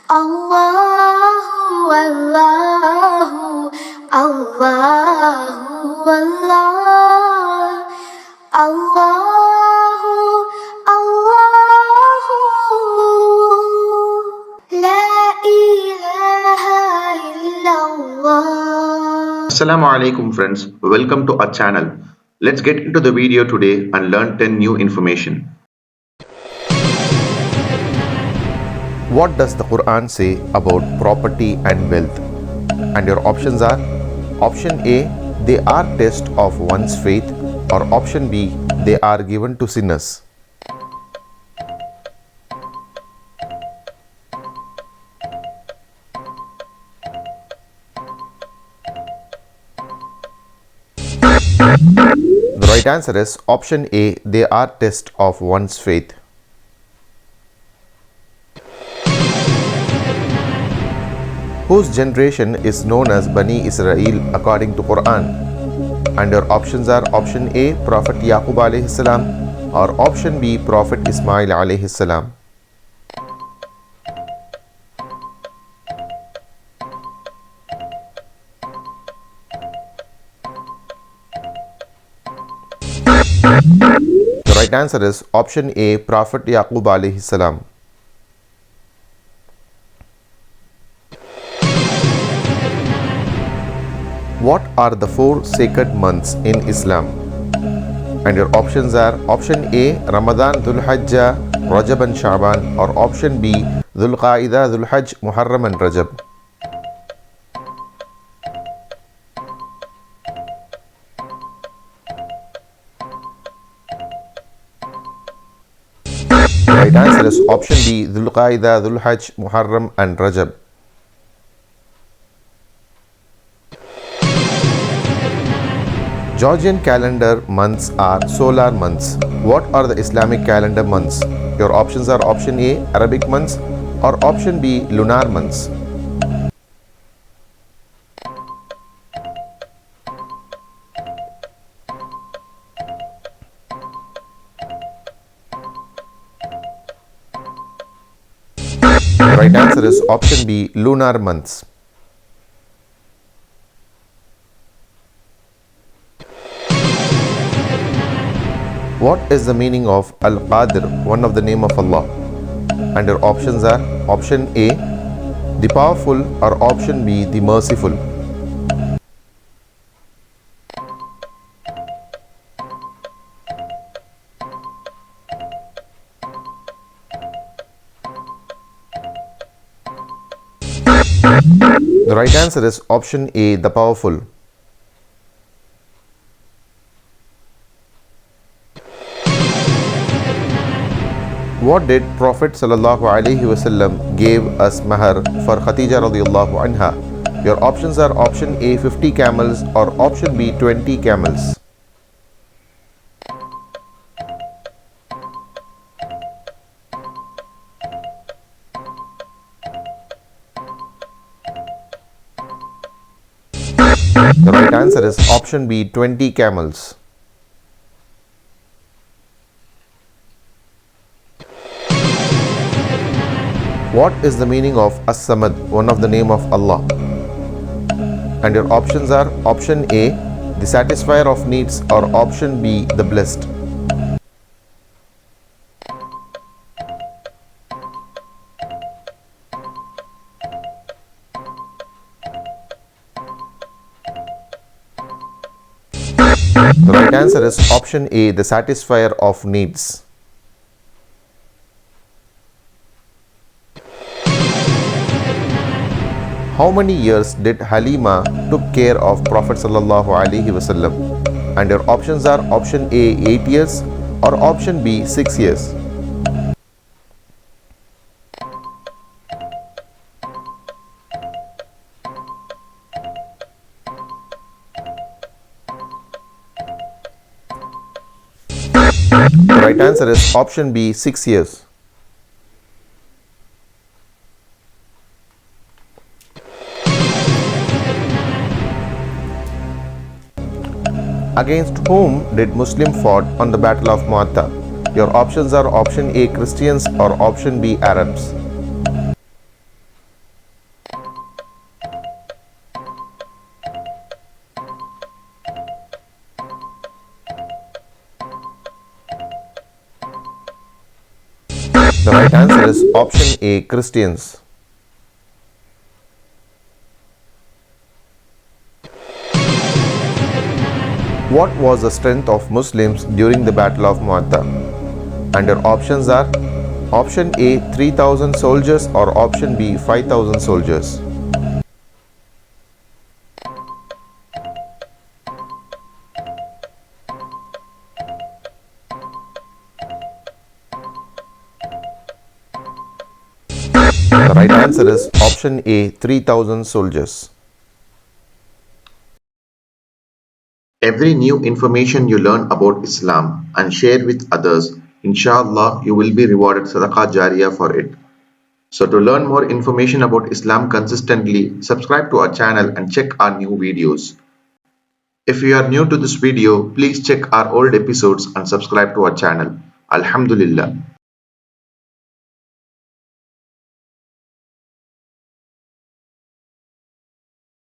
Allahu, Allahu, Allahu, Allah. Allahu, Allahu, La ilaha illallah. Assalamu alaikum friends, welcome to our channel. Let's get into the video today and learn 10 new information. What does the Quran say about property and wealth? And your options are: option A, they are test of one's faith, or option B, they are given to sinners. The right answer is option A, they are test of one's faith. Whose generation is known as Bani Israel according to Quran? And your options are: option A, Prophet Yaqub alayhi salam, or option B, Prophet Ismail alayhi salam. The right answer is option A, Prophet Yaqub alayhi salam. What are the 4 sacred months in Islam? And your options are: option A, Ramadan, Dhul Hijjah, Rajab and Sha'ban, or option B, Dhul Qa'idah, Dhul Hajj, Muharram and Rajab. The right answer is option B, Dhul Qa'idah, Dhul Hajj, Muharram and Rajab. Georgian calendar months are solar months. What are the Islamic calendar months? Your options are: option A, Arabic months, or option B, lunar months. The right answer is option B, lunar months. What is the meaning of Al-Qadir, one of the name of Allah? And your options are: option A, the powerful, or option B, the merciful. The right answer is option A, the powerful. What did Prophet sallallahu alaihi wasallam gave as mahar for Khadija radiyallahu anha? Your options are: option A, 50 camels, or option B, 20 camels. The right answer is option B, 20 camels. What is the meaning of As-Samad, one of the name of Allah? And your options are: option A, the satisfier of needs, or option B, the blessed. The right answer is option A, the satisfier of needs. How many years did Halima took care of Prophet sallallahu alaihi wasallam? And your options are: option A, 8 years, or option B, 6 years. The right answer is option B, 6 years. Against whom did Muslim fought on the Battle of Mu'atta? Your options are: option A, Christians, or option B, Arabs. is option A, Christians. What was the strength of Muslims during the Battle of Mu'atta? And your options are option A, 3,000 soldiers, or option B, 5,000 soldiers. The right answer is option A, 3,000 soldiers. Every new information you learn about Islam and share with others, inshallah, you will be rewarded sadaqah jariyah for it. So to learn more information about Islam consistently, subscribe to our channel and check our new videos. If you are new to this video, please check our old episodes and subscribe to our channel. Alhamdulillah.